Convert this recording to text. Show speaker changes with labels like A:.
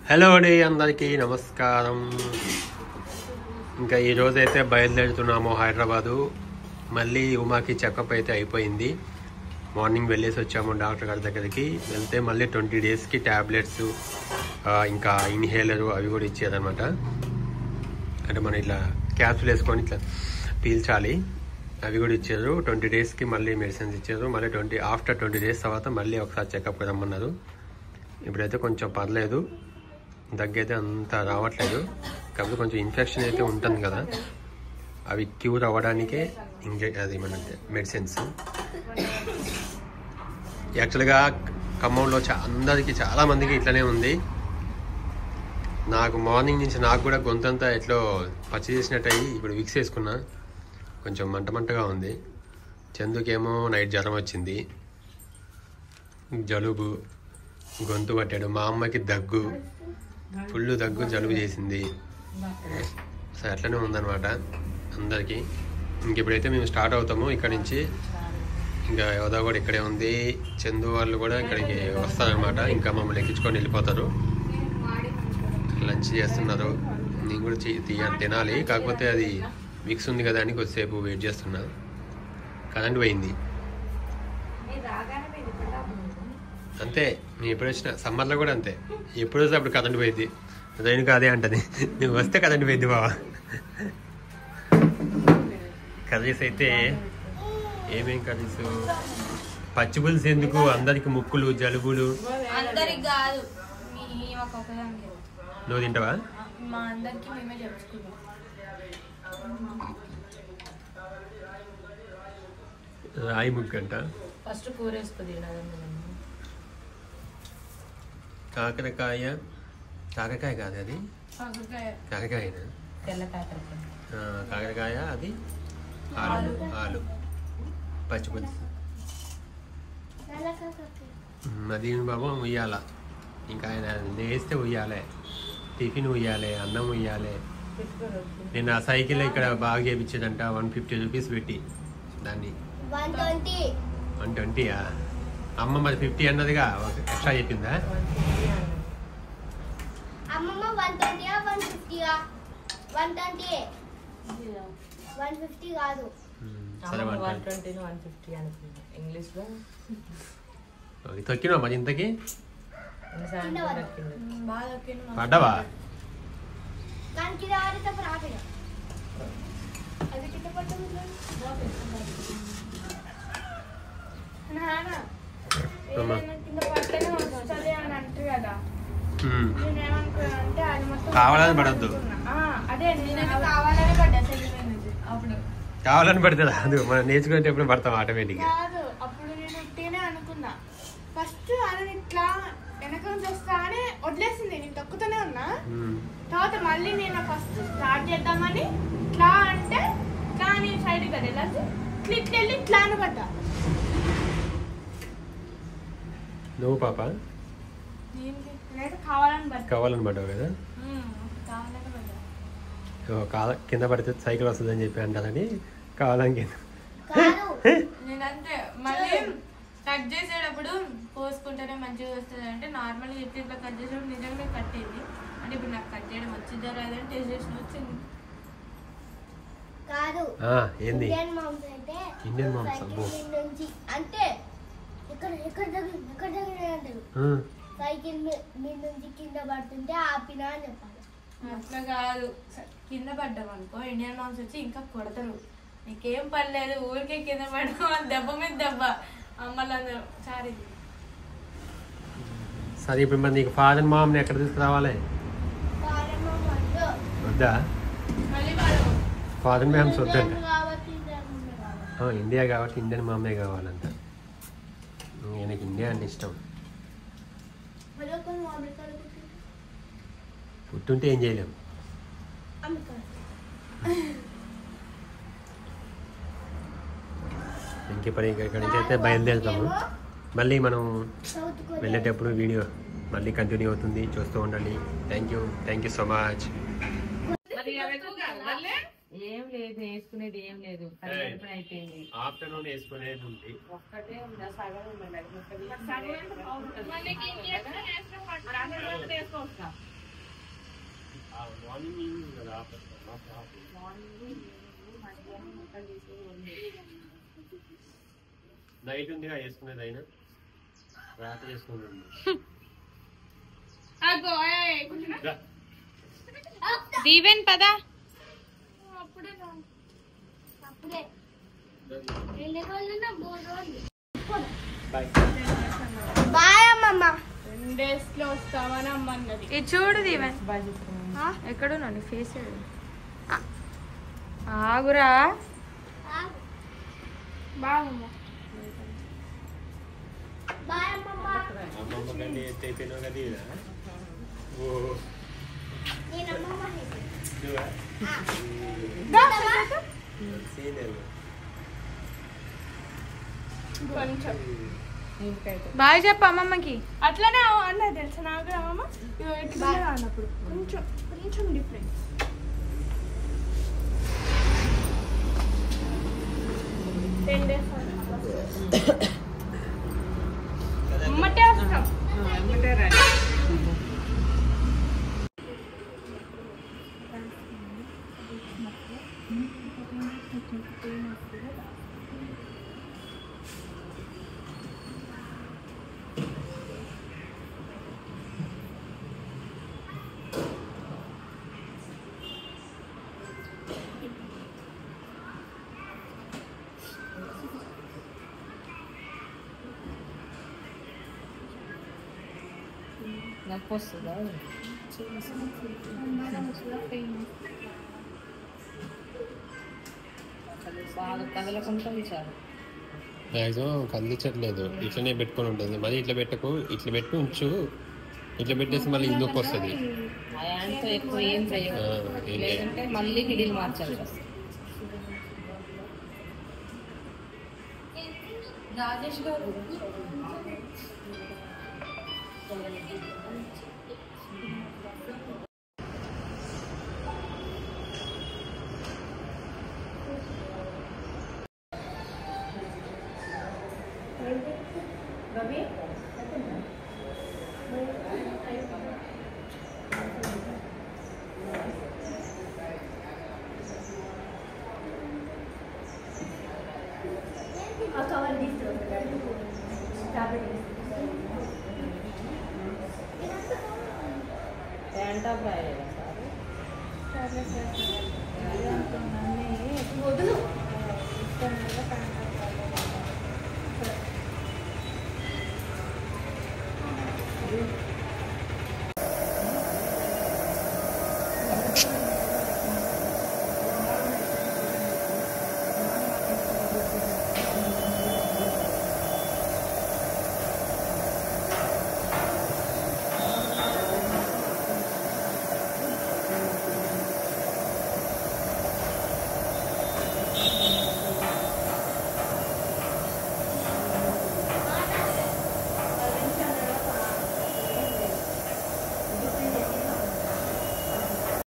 A: Hello అండి, అందరికీ నమస్కారం. ఇంకా ఈరోజు అయితే బయలుదేరుతున్నాము హైదరాబాదు. మళ్ళీ ఉమాకి చెకప్ అయితే అయిపోయింది. మార్నింగ్ వెళ్ళేసి వచ్చాము డాక్టర్ గారి దగ్గరికి. వెళ్తే మళ్ళీ 20 డేస్కి ట్యాబ్లెట్స్ ఇంకా ఇన్హేలరు అవి కూడా ఇచ్చారనమాట. అంటే మనం ఇట్లా క్యాప్సుల్ వేసుకొని ఇట్లా పీల్చాలి, అవి కూడా ఇచ్చారు. 20 డేస్కి మళ్ళీ మెడిసిన్స్ ఇచ్చారు. మళ్ళీ ఆఫ్టర్ 20 డేస్ తర్వాత మళ్ళీ ఒకసారి చెకప్కి రమ్మన్నారు. ఇప్పుడైతే కొంచెం పర్లేదు, దగ్గైతే అంత రావట్లేదు. కాకపోతే కొంచెం ఇన్ఫెక్షన్ అయితే ఉంటుంది కదా, అవి క్యూర్ అవ్వడానికే అది మన మెడిసిన్స్. యాక్చువల్గా ఖమ్మంలో అందరికీ చాలామందికి ఇట్లనే ఉంది. నాకు మార్నింగ్ నుంచి నాకు కూడా గొంతంతా ఎట్లో పచ్చి చేసినట్టు అయ్యి ఇప్పుడు విక్స్ వేసుకున్నా. కొంచెం మంటగా ఉంది. చందుకేమో నైట్ జ్వరం వచ్చింది, జలుబు, గొంతు పట్టాడు. మా అమ్మకి దగ్గు, ఫుల్ దగ్గు, జలుబు చేసింది. సో అట్లనే ఉందన్నమాట అందరికీ. ఇప్పుడైతే మేము స్టార్ట్ అవుతాము ఇక్కడ నుంచి. ఇంకా యోధా కూడా ఇక్కడే ఉంది, చందు వాళ్ళు కూడా ఇక్కడికి వస్తారనమాట. ఇంకా మమ్మల్ని ఎక్కించుకొని వెళ్ళిపోతారు. లంచ్ చేస్తున్నారు, నేను కూడా తినాలి. కాకపోతే అది మిక్స్ ఉంది కదా అని కొద్దిసేపు వెయిట్ చేస్తున్నా. కరెంట్ పోయింది అంతే. మేము ఎప్పుడు వచ్చినా సమ్మర్లో కూడా అంతే, ఎప్పుడు వస్తే అప్పుడు కరెంట్ పోయింది. రైన్ అదే అంటది, నువ్వు వస్తే కరెంట్ పోయింది బావా. కర్రీస్ అయితే ఏమేం కర్రీస్? పచ్చి పులుసు ఎందుకు, అందరికి ముక్కులు జలుబులు. నువ్వు తింటావా? రాయి ముగ్గు అంట. ఫస్ట్ కూర వేసుకుని కాకరకాయ కాదు అది, కాకరకాయనా? కాకరకాయ అది, ఆలు పచ్చి పులుసు. అది బాబు ఉయ్యాల. ఇంకా ఆయన లేస్తే ఉయ్యాలే, టిఫిన్ ఉయ్యాలి, అన్నం ఉయ్యాలి. నేను ఆ సైకిల్ ఇక్కడ బాగా చేయించేదంట 150 రూపీస్ పెట్టి. దాన్ని 120. అమ్మ మరి 50 అన్నదిగా, ఎక్స్ట్రా చెప్పిందా? తొక్కినా మరి ఇంతకి పడ్డావా? కావాలని పడద్దు, కావాలని పడుతుంది. అది మనం నేర్చుకునేటప్పుడు పడతాం ఆటోమేటిక్.
B: అప్పుడు నేను ఉట్టినే అనుకున్నా. ఫస్ట్ అని ఇట్లా వెనక నుంచి వస్తానే వదిలేసింది, నేను తొక్కుతూనే ఉన్నా. తర్వాత మళ్ళీ నేను ఫస్ట్ స్టార్ట్ చేద్దామని ఇట్లా అంటే ఇట్లా అని సైడ్ కదా వెళ్ళాలి, ఇట్లా వెళ్ళి ఇట్లా అని పడ్డా.
A: నువ్వు పాప కావాలని పడ్డావు కదా. కింద పడితే సైకిల్ వస్తుందని చెప్పి అంటారని కావాలని కింద.
B: నేనంతే మళ్ళీ కట్ చేసేటప్పుడు కోసుకుంటేనే మంచిగా వస్తుంది అంటే నార్మల్ చెప్పి ఇట్లా కట్ చేసేటప్పుడు నిజంగా కట్టేది. అంటే ఇప్పుడు నాకు కట్ చేయడం వచ్చిందా రాదని టేస్ట్ చేసిన వచ్చింది.
A: ఏంది ఇండియన్ మాంస్?
B: అంటే సైకిల్ మీద నుంచి కింద పడుతుంటే ఆపినా అని చెప్పాలి. అట్లా కాదు, కింద పడ్డాం అనుకో ఇండియన్ మామ్స్ వచ్చి ఇంకా కొడతారు. నీకేం పర్లేదు, ఊరికే కింద పడ్డాం, దెబ్బ మీద దెబ్బ అమ్మలందరూ.
A: సరే ఇప్పుడు మరి నీకు ఫాదర్ మామ్ని ఎక్కడ తీసుకురావాలి? వద్దా? ఫాదర్ మ్యామ్స్ వద్దంట. ఇండియా కాబట్టి ఇండియన్ మామే కావాలంట. ఈయనకి ఇండియా అంటే ఇష్టం. పుట్టుంటే ఏం చేయలేము. ఇంకెప్పుడు ఇక్కడి నుంచి అయితే బయలుదేరుతాము. మళ్ళీ మనం వెళ్ళేటప్పుడు వీడియో మళ్ళీ కంటిన్యూ అవుతుంది, చూస్తూ ఉండండి. Thank you so much.
C: ఏం లేదు, వేసుకునేది ఏం లేదు. అయిపోయింది.
A: ఆఫ్టర్నూన్ వేసుకునేది ఉంది,
C: ఒక్కటే ఉందా? సగం ఉందండి.
A: నైట్ ఉంది వేసుకునేది అయినా రాత్రి వేసుకున్నాడు.
B: దీవెన్ పదా బాయ్ అమ్మమ్మ. 2 days లో వస్తామని అమ్మన్నది. ఇది చూడు దీవెన్ ఎక్కడున్నా నీ ఫేస్ ఆగురా. బాయ్ అమ్మమ్మ.
A: అమ్మమ్మ కంటే ఎత్తైపోయినావు కదా ఇలా.
B: బాయ్ చెప్పు అమ్మమ్మకి. అట్లనే అన్నది తెలుసా నాకు అమ్మమ్మ అన్నప్పుడు కొంచెం కొంచెం డిఫరెన్స్. అమ్మటే వస్తాం.
C: నొప్పి వస్తుందా? బాగా కదలకుండా చాలు.
A: మ్యాక్సిమం కదిలించట్లేదు, ఇట్లనే పెట్టుకొని ఉంటుంది. మళ్ళీ ఇట్లా పెట్టకు, ఇట్లా పెట్టి ఉంచు. ఇట్లా పెట్టేసి మళ్ళీ ఇందుకు వస్తుంది.
C: ఆ యాండ్తో ఎక్కువ ఏం చేయదు, లేదంటే మళ్ళీ నిడిల్ మార్చాలి. రాజేష్ గారు రవి ఏంటా రాయలేదా సార్?